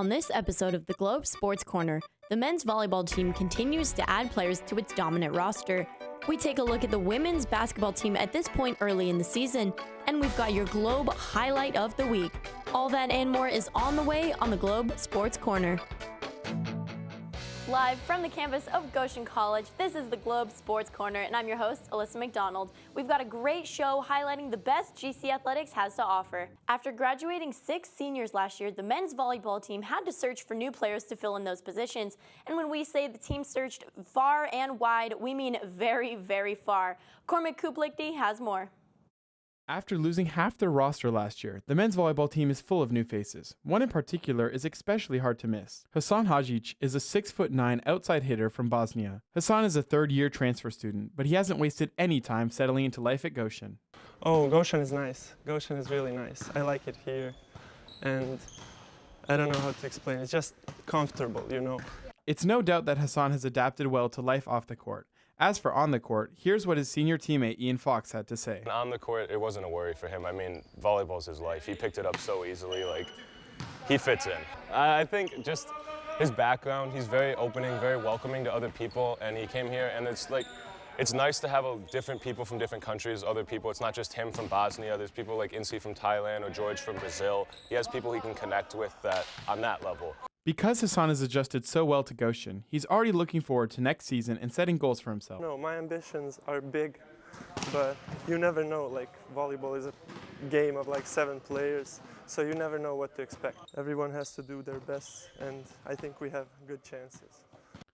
On this episode of the Globe Sports Corner, the men's volleyball team continues to add players to its dominant roster. We take a look at the women's basketball team at this point early in the season, and we've got your Globe highlight of the week. All that and more is on the way on the Globe Sports Corner. Live from the campus of Goshen College, this is the Globe Sports Corner, and I'm your host, Alyssa McDonald. We've got a great show highlighting the best GC Athletics has to offer. After graduating 6 seniors last year, the men's volleyball team had to search for new players to fill in those positions. And when we say the team searched far and wide, we mean very, very far. Cormac Kuplikty has more. After losing half their roster last year, the men's volleyball team is full of new faces. One in particular is especially hard to miss. Hasan Hajic is a 6'9" outside hitter from Bosnia. Hasan is a third-year transfer student, but he hasn't wasted any time settling into life at Goshen. Oh, Goshen is nice. Goshen is really nice. I like it here, and I don't know how to explain. It's just comfortable, you know. It's no doubt that Hasan has adapted well to life off the court. As for on the court, here's what his senior teammate Ian Fox had to say. On the court, it wasn't a worry for him. I mean, volleyball's his life. He picked it up so easily, like, he fits in. I think just his background, he's very opening, very welcoming to other people, and he came here, and it's like, it's nice to have different people from different countries, other people. It's not just him from Bosnia. There's people like Insi from Thailand or George from Brazil. He has people he can connect with that on that level. Because Hasan has adjusted so well to Goshen, he's already looking forward to next season and setting goals for himself. No, my ambitions are big, but you never know. Like, volleyball is a game of like 7 players, so you never know what to expect. Everyone has to do their best, and I think we have good chances.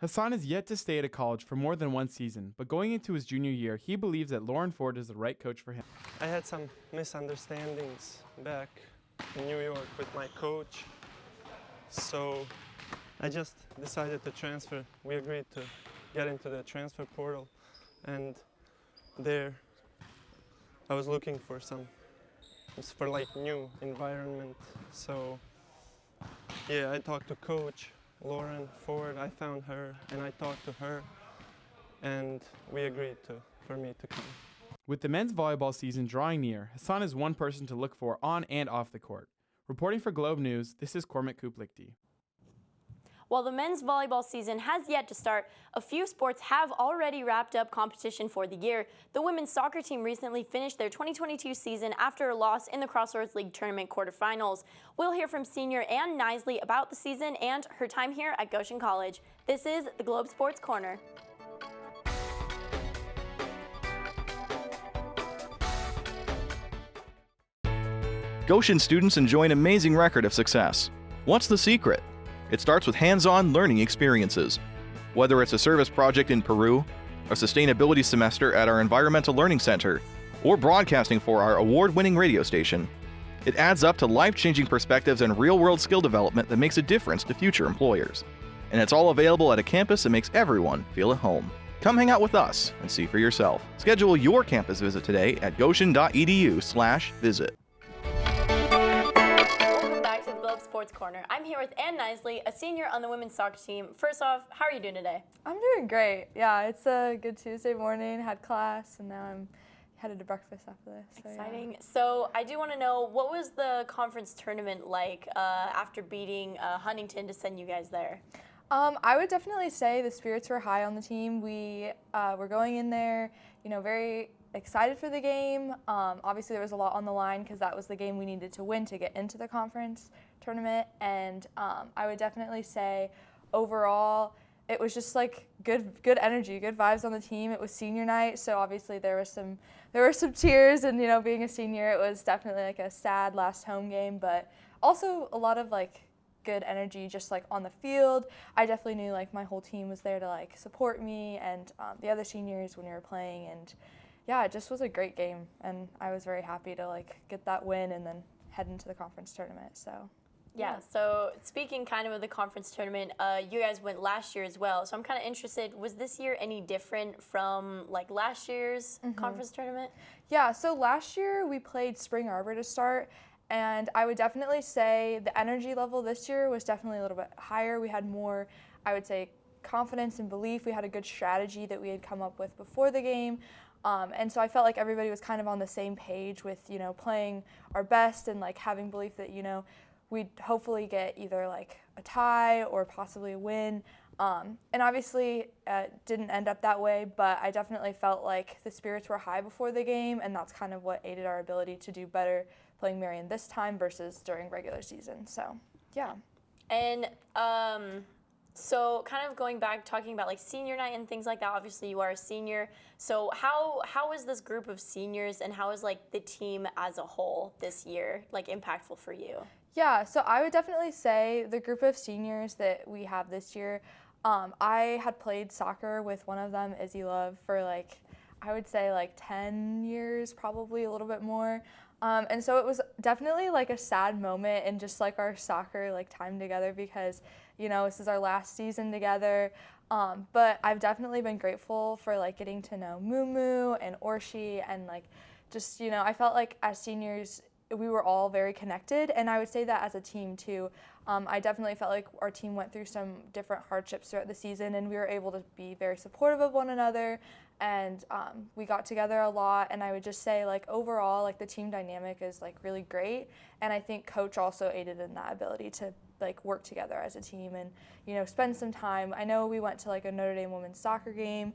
Hasan is yet to stay at a college for more than one season, but going into his junior year, he believes that Lauren Ford is the right coach for him. I had some misunderstandings back in New York with my coach. So I just decided to transfer. We agreed to get into the transfer portal, and there I was looking for like new environment. So yeah, I talked to coach Lauren Ford. I found her and I talked to her, and we agreed for me to come. With the men's volleyball season drawing near, Hasan is one person to look for on and off the court. Reporting for Globe News, this is Cormac Kuplikty. While the men's volleyball season has yet to start, a few sports have already wrapped up competition for the year. The women's soccer team recently finished their 2022 season after a loss in the Crossroads League tournament quarterfinals. We'll hear from senior Ann Knisley about the season and her time here at Goshen College. This is the Globe Sports Corner. Goshen students enjoy an amazing record of success. What's the secret? It starts with hands-on learning experiences. Whether it's a service project in Peru, a sustainability semester at our Environmental Learning Center, or broadcasting for our award-winning radio station, it adds up to life-changing perspectives and real-world skill development that makes a difference to future employers. And it's all available at a campus that makes everyone feel at home. Come hang out with us and see for yourself. Schedule your campus visit today at goshen.edu/visit. Sports Corner. I'm here with Ann Knisley, a senior on the women's soccer team. First off, how are you doing today? I'm doing great. Yeah, it's a good Tuesday morning, had class, and now I'm headed to breakfast after this. So, exciting. Yeah. So I do want to know, what was the conference tournament like after beating Huntington to send you guys there? I would definitely say the spirits were high on the team. We were going in there, very excited for the game. Obviously there was a lot on the line because that was the game we needed to win to get into the conference tournament, and I would definitely say overall it was just like good energy, good vibes on the team. It was senior night, so obviously there were some tears, and being a senior, it was definitely like a sad last home game, but also a lot of like good energy just like on the field. I definitely knew like my whole team was there to like support me, and the other seniors when we were playing, and yeah, it just was a great game, and I was very happy to like get that win and then head into the conference tournament. So yeah, so speaking kind of the conference tournament, you guys went last year as well. So I'm kind of interested, was this year any different from like last year's conference tournament? Yeah, so last year we played Spring Arbor to start, and I would definitely say the energy level this year was definitely a little bit higher. We had more, I would say, confidence and belief. We had a good strategy that we had come up with before the game. And so I felt like everybody was kind of on the same page with, playing our best and like having belief that, we'd hopefully get either like a tie or possibly a win. And obviously it didn't end up that way, but I definitely felt like the spirits were high before the game, and that's kind of what aided our ability to do better playing Marion this time versus during regular season. So, yeah. And so kind of going back, talking about like senior night and things like that, obviously you are a senior. So how is this group of seniors and how is like the team as a whole this year like impactful for you? Yeah, so I would definitely say the group of seniors that we have this year, I had played soccer with one of them, Izzy Love, for like, I would say like 10 years, probably a little bit more. And so it was definitely like a sad moment in just like our soccer like time together because, you know, this is our last season together. But I've definitely been grateful for like getting to know Mumu and Orshi and like just, you know, I felt like as seniors, we were all very connected, and I would say that as a team too. I definitely felt like our team went through some different hardships throughout the season, and we were able to be very supportive of one another, and we got together a lot. And I would just say like overall like the team dynamic is like really great, and I think coach also aided in that ability to like work together as a team and, you know, spend some time. I know we went to like a Notre Dame women's soccer game.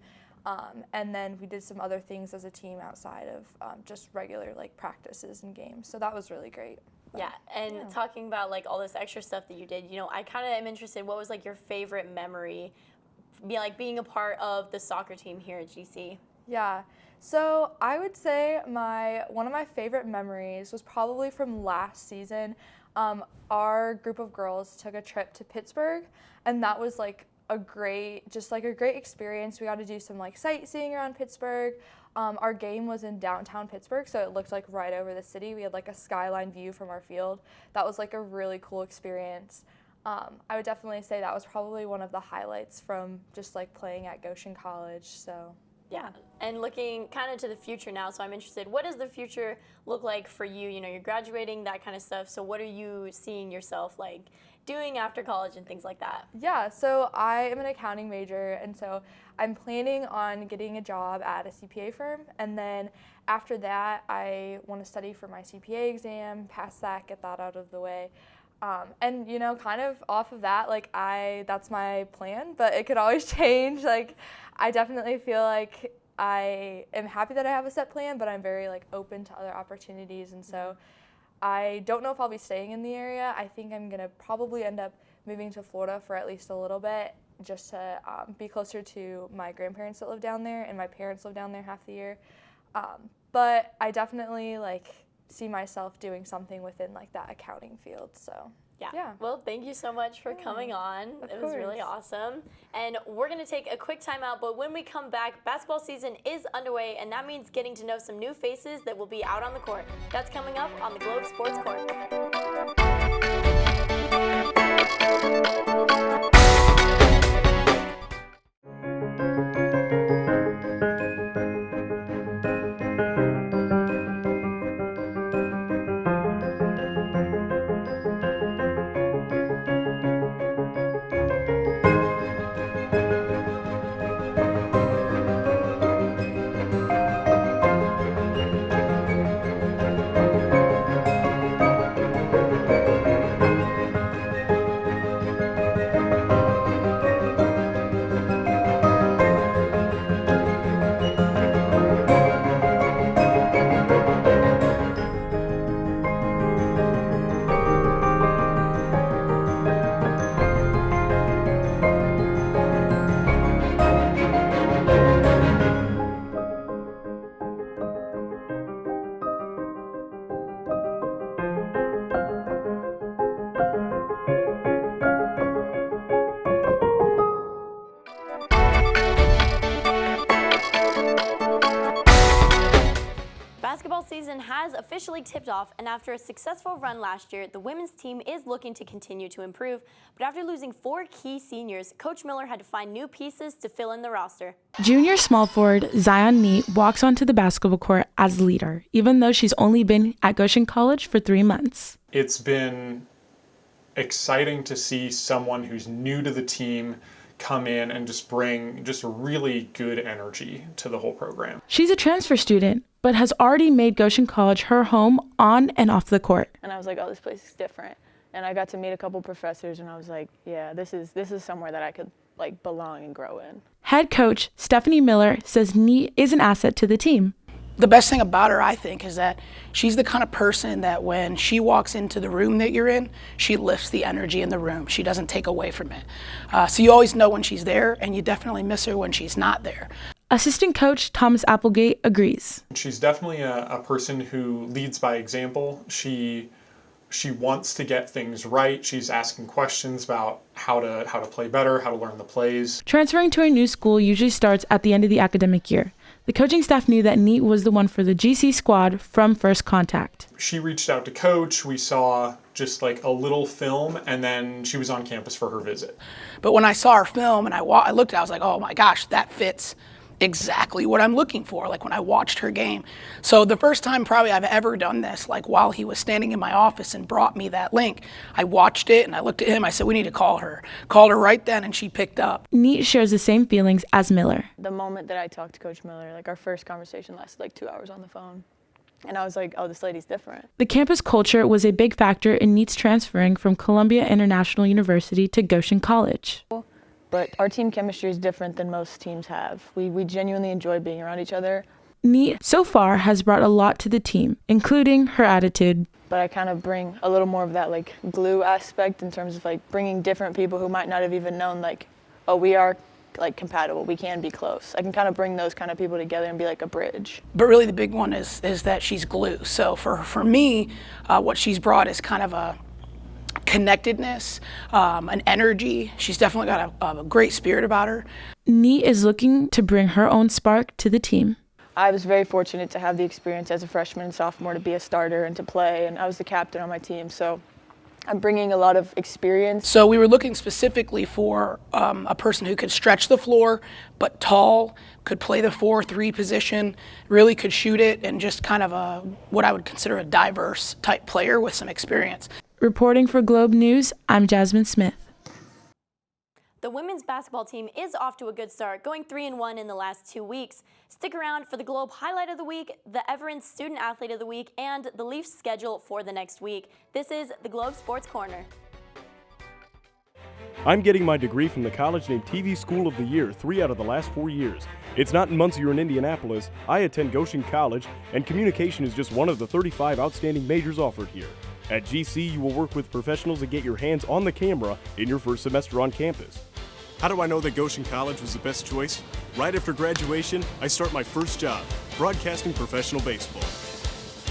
And then we did some other things as a team outside of just regular like practices and games. So that was really great. But, yeah, and talking about like all this extra stuff that you did, you know, I kind of am interested, what was like your favorite memory, being a part of the soccer team here at GC? Yeah, so I would say one of my favorite memories was probably from last season. Our group of girls took a trip to Pittsburgh, and that was like a great experience. We got to do some like sightseeing around Pittsburgh. Our game was in downtown Pittsburgh, so it looked like right over the city. We had like a skyline view from our field. That was like a really cool experience. I would definitely say that was probably one of the highlights from just like playing at Goshen College. So yeah, and looking kind of to the future now, so I'm interested, what does the future look like for you? You know, you're graduating, that kind of stuff, so what are you seeing yourself like doing after college and things like that? Yeah, so I am an accounting major, and so I'm planning on getting a job at a CPA firm, and then after that I want to study for my CPA exam, pass that, get that out of the way. And, you know, kind of off of that, like that's my plan, but it could always change. Like, I definitely feel like I am happy that I have a set plan, but I'm very like open to other opportunities. And so I don't know if I'll be staying in the area. I think I'm gonna probably end up moving to Florida for at least a little bit, just to be closer to my grandparents that live down there, and my parents live down there half the year. But I definitely like see myself doing something within like that accounting field. So yeah. Well, thank you so much for coming on. It was really awesome. And we're going to take a quick time out, but when we come back, basketball season is underway, and that means getting to know some new faces that will be out on the court. That's coming up on the Globe Sports Court. Basketball season has officially tipped off, and after a successful run last year, the women's team is looking to continue to improve. But after losing 4 key seniors, Coach Miller had to find new pieces to fill in the roster. Junior small forward Zion Neat walks onto the basketball court as leader, even though she's only been at Goshen College for 3 months. It's been exciting to see someone who's new to the team come in and just bring just a really good energy to the whole program. She's a transfer student, but has already made Goshen College her home on and off the court. And I was like, oh, this place is different. and I got to meet a couple professors, and I was like, yeah, this is somewhere that I could like belong and grow in. Head coach Stephanie Miller says Neat is an asset to the team. The best thing about her, I think, is that she's the kind of person that when she walks into the room that you're in, she lifts the energy in the room. She doesn't take away from it. So you always know when she's there, and you definitely miss her when she's not there. Assistant coach Thomas Applegate agrees. She's definitely a person who leads by example. She wants to get things right. She's asking questions about how to play better, how to learn the plays. Transferring to a new school usually starts at the end of the academic year. The coaching staff knew that Neat was the one for the GC squad from first contact. She reached out to coach. We saw just like a little film, and then she was on campus for her visit. But when I saw her film and I looked at it, I was like, oh my gosh, that fits exactly what I'm looking for, like when I watched her game. So the first time probably I've ever done this, like while he was standing in my office and brought me that link, I watched it and I looked at him, I said, we need to call her. Called her right then and she picked up. Neat shares the same feelings as Miller. The moment that I talked to Coach Miller, like our first conversation lasted like 2 hours on the phone. And I was like, oh, this lady's different. The campus culture was a big factor in Neat's transferring from Columbia International University to Goshen College. But our team chemistry is different than most teams have. We genuinely enjoy being around each other. Neat, so far, has brought a lot to the team, including her attitude. But I kind of bring a little more of that like glue aspect in terms of like bringing different people who might not have even known like, oh, we are like compatible, we can be close. I can kind of bring those kind of people together and be like a bridge. But really the big one is that she's glue. So for me, what she's brought is kind of a connectedness, an energy. She's definitely got a great spirit about her. Neat is looking to bring her own spark to the team. I was very fortunate to have the experience as a freshman and sophomore to be a starter and to play, and I was the captain on my team, so I'm bringing a lot of experience. So we were looking specifically for a person who could stretch the floor, but tall, could play the 4-3 position, really could shoot it, and just kind of what I would consider a diverse type player with some experience. Reporting for Globe News, I'm Jasmine Smith. The women's basketball team is off to a good start, going 3-1 in the last 2 weeks. Stick around for the Globe Highlight of the Week, the Everence Student Athlete of the Week, and the Leafs schedule for the next week. This is the Globe Sports Corner. I'm getting my degree from the college named TV School of the Year 3 out of the last 4 years. It's not in Muncie or in Indianapolis. I attend Goshen College, and communication is just one of the 35 outstanding majors offered here. At GC, you will work with professionals and get your hands on the camera in your first semester on campus. How do I know that Goshen College was the best choice? Right after graduation, I start my first job, broadcasting professional baseball.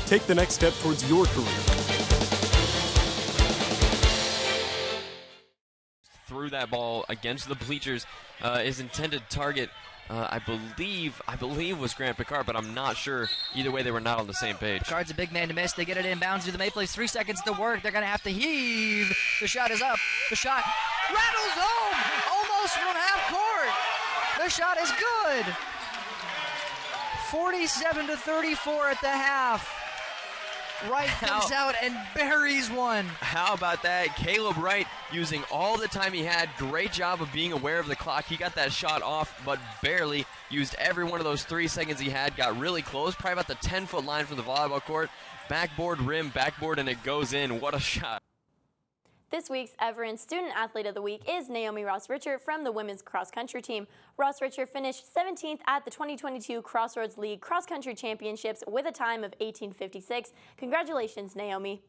Take the next step towards your career. Threw that ball against the bleachers. His intended target, I believe was Grant Picard, but I'm not sure. Either way, they were not on the same page. Picard's a big man to miss. They get it inbounds to the Maple Leafs. 3 seconds to work. They're going to have to heave. The shot is up. The shot rattles home, almost from half court. The shot is good. 47-34 at the half. Wright comes out and buries one. How about that? Caleb Wright using all the time he had. Great job of being aware of the clock. He got that shot off, but barely. Used every one of those 3 seconds he had. Got really close, probably about the 10-foot line from the volleyball court. Backboard rim, backboard, and it goes in. What a shot. This week's Everence Student Athlete of the Week is Naomi Ross-Richer from the women's cross-country team. Ross-Richer finished 17th at the 2022 Crossroads League Cross-Country Championships with a time of 18:56. Congratulations, Naomi.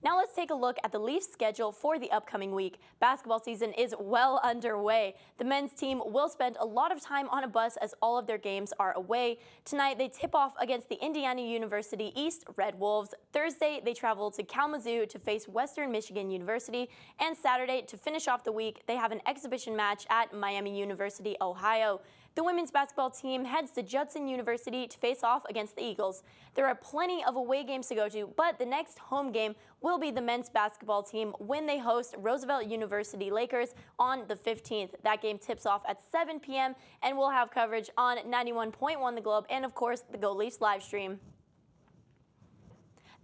Now let's take a look at the Leafs schedule for the upcoming week. Basketball season is well underway. The men's team will spend a lot of time on a bus as all of their games are away. Tonight they tip off against the Indiana University East Red Wolves. Thursday they travel to Kalamazoo to face Western Michigan University. And Saturday, to finish off the week, they have an exhibition match at Miami University, Ohio. The women's basketball team heads to Judson University to face off against the Eagles. There are plenty of away games to go to, but the next home game will be the men's basketball team when they host Roosevelt University Lakers on the 15th. That game tips off at 7 p.m. and we'll have coverage on 91.1 The Globe and, of course, the Go Leafs live stream.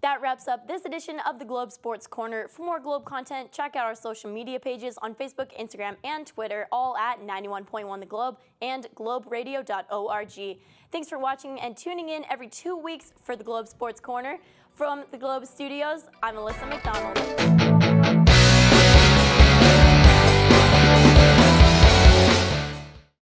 That wraps up this edition of the Globe Sports Corner. For more Globe content, check out our social media pages on Facebook, Instagram, and Twitter, all at 91.1 The Globe and globeradio.org. Thanks for watching and tuning in every 2 weeks for the Globe Sports Corner. From the Globe Studios, I'm Alyssa McDonald.